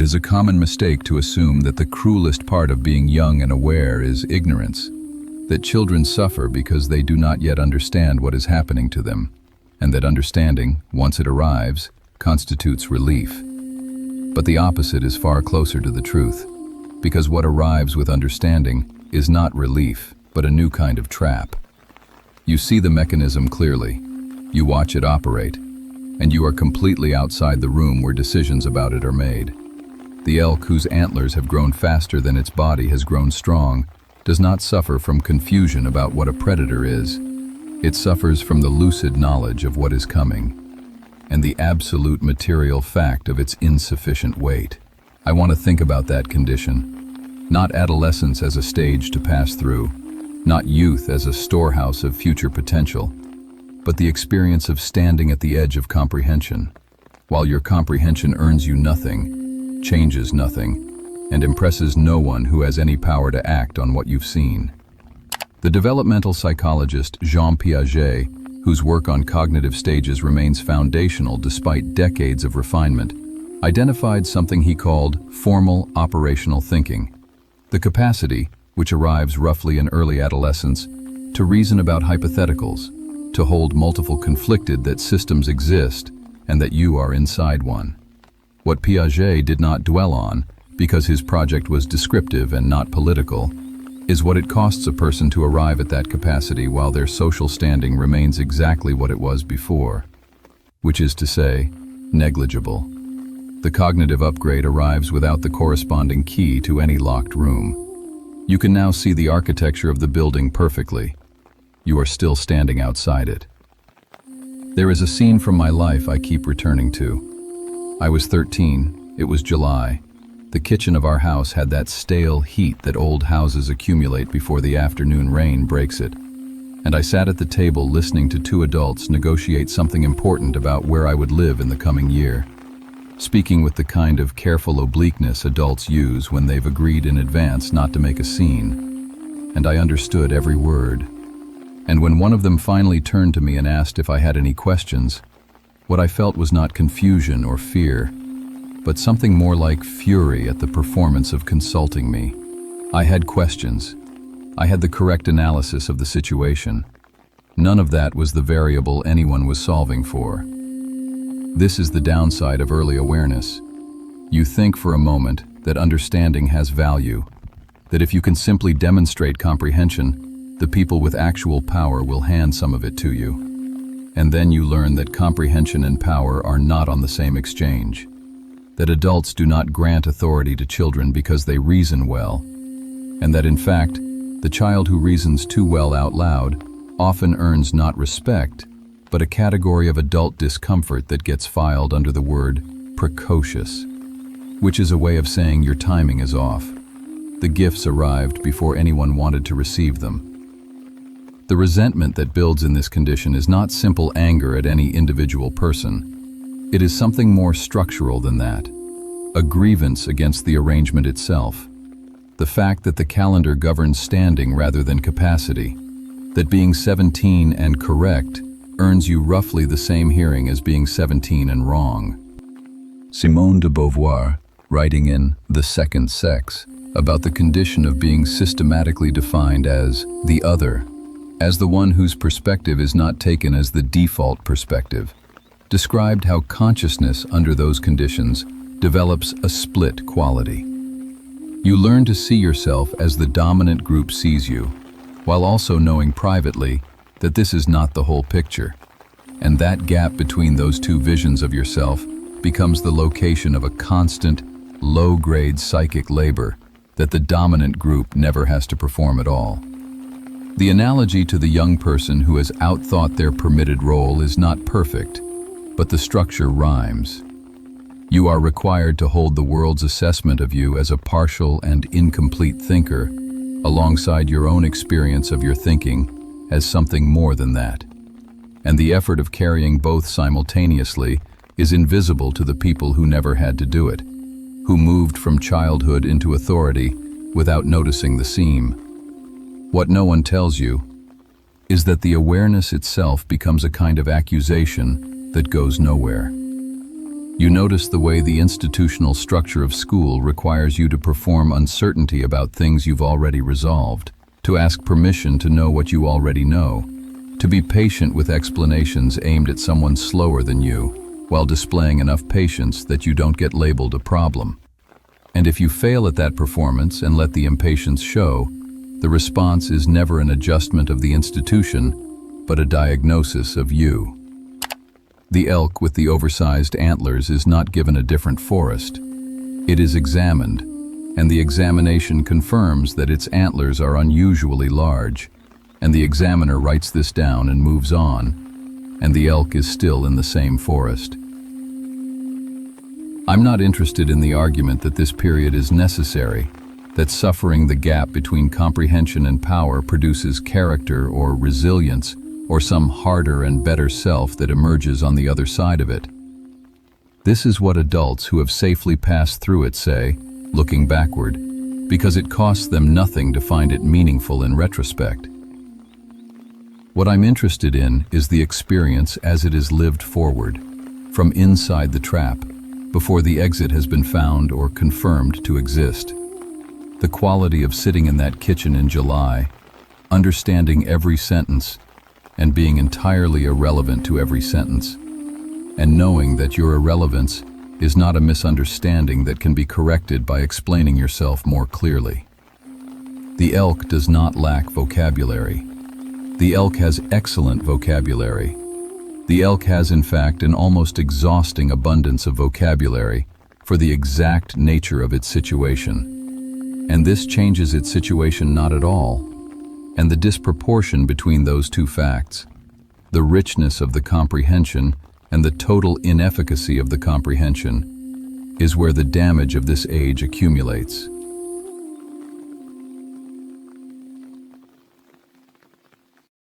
is a common mistake to assume that the cruelest part of being young and aware is ignorance, that children suffer because they do not yet understand what is happening to them, and that understanding, once it arrives, constitutes relief. But the opposite is far closer to the truth, because what arrives with understanding is not relief, but a new kind of trap. You see the mechanism clearly, you watch it operate, and you are completely outside the room where decisions about it are made. The elk, whose antlers have grown faster than its body has grown strong, does not suffer from confusion about what a predator is. It suffers from the lucid knowledge of what is coming, and the absolute material fact of its insufficient weight. I want to think about that condition. Not adolescence as a stage to pass through, not youth as a storehouse of future potential, but the experience of standing at the edge of comprehension, while your comprehension earns you nothing, changes nothing, and impresses no one who has any power to act on what you've seen. The developmental psychologist Jean Piaget, whose work on cognitive stages remains foundational despite decades of refinement, identified something he called formal operational thinking, the capacity, which arrives roughly in early adolescence, to reason about hypotheticals, to hold multiple conflicted that systems exist and that you are inside one. What Piaget did not dwell on, because his project was descriptive and not political, is what it costs a person to arrive at that capacity while their social standing remains exactly what it was before, which is to say, negligible. The cognitive upgrade arrives without the corresponding key to any locked room. You can now see the architecture of the building perfectly. You are still standing outside it. There is a scene from my life I keep returning to. I was 13, it was July. The kitchen of our house had that stale heat that old houses accumulate before the afternoon rain breaks it. And I sat at the table listening to two adults negotiate something important about where I would live in the coming year, speaking with the kind of careful obliqueness adults use when they've agreed in advance not to make a scene. And I understood every word. And when one of them finally turned to me and asked if I had any questions, what I felt was not confusion or fear, but something more like fury at the performance of consulting me. I had questions. I had the correct analysis of the situation. None of that was the variable anyone was solving for. This is the downside of early awareness. You think for a moment that understanding has value, that if you can simply demonstrate comprehension, the people with actual power will hand some of it to you. And then you learn that comprehension and power are not on the same exchange, that adults do not grant authority to children because they reason well, and that in fact, the child who reasons too well out loud often earns not respect, but a category of adult discomfort that gets filed under the word precocious, which is a way of saying your timing is off. The gifts arrived before anyone wanted to receive them. The resentment that builds in this condition is not simple anger at any individual person. It is something more structural than that, a grievance against the arrangement itself. The fact that the calendar governs standing rather than capacity, that being 17 and correct earns you roughly the same hearing as being 17 and wrong. Simone de Beauvoir, writing in The Second Sex, about the condition of being systematically defined as the other, as the one whose perspective is not taken as the default perspective, described how consciousness under those conditions develops a split quality. You learn to see yourself as the dominant group sees you, while also knowing privately that this is not the whole picture, and that gap between those two visions of yourself becomes the location of a constant, low-grade psychic labor that the dominant group never has to perform at all. The analogy to the young person who has outthought their permitted role is not perfect, but the structure rhymes. You are required to hold the world's assessment of you as a partial and incomplete thinker, alongside your own experience of your thinking as something more than that. And the effort of carrying both simultaneously is invisible to the people who never had to do it, who moved from childhood into authority without noticing the seam. What no one tells you is that the awareness itself becomes a kind of accusation that goes nowhere. You notice the way the institutional structure of school requires you to perform uncertainty about things you've already resolved, to ask permission to know what you already know, to be patient with explanations aimed at someone slower than you, while displaying enough patience that you don't get labeled a problem. And if you fail at that performance and let the impatience show, the response is never an adjustment of the institution, but a diagnosis of you. The elk with the oversized antlers is not given a different forest. It is examined, and the examination confirms that its antlers are unusually large, and the examiner writes this down and moves on, and the elk is still in the same forest. I'm not interested in the argument that this period is necessary, that suffering the gap between comprehension and power produces character or resilience, or some harder and better self that emerges on the other side of it. This is what adults who have safely passed through it say, looking backward, because it costs them nothing to find it meaningful in retrospect. What I'm interested in is the experience as it is lived forward, from inside the trap, before the exit has been found or confirmed to exist. The quality of sitting in that kitchen in July, understanding every sentence, and being entirely irrelevant to every sentence, and knowing that your irrelevance is not a misunderstanding that can be corrected by explaining yourself more clearly. The elk does not lack vocabulary. The elk has excellent vocabulary. The elk has, in fact, an almost exhausting abundance of vocabulary for the exact nature of its situation. And this changes its situation not at all. And the disproportion between those two facts, the richness of the comprehension and the total inefficacy of the comprehension, is where the damage of this age accumulates.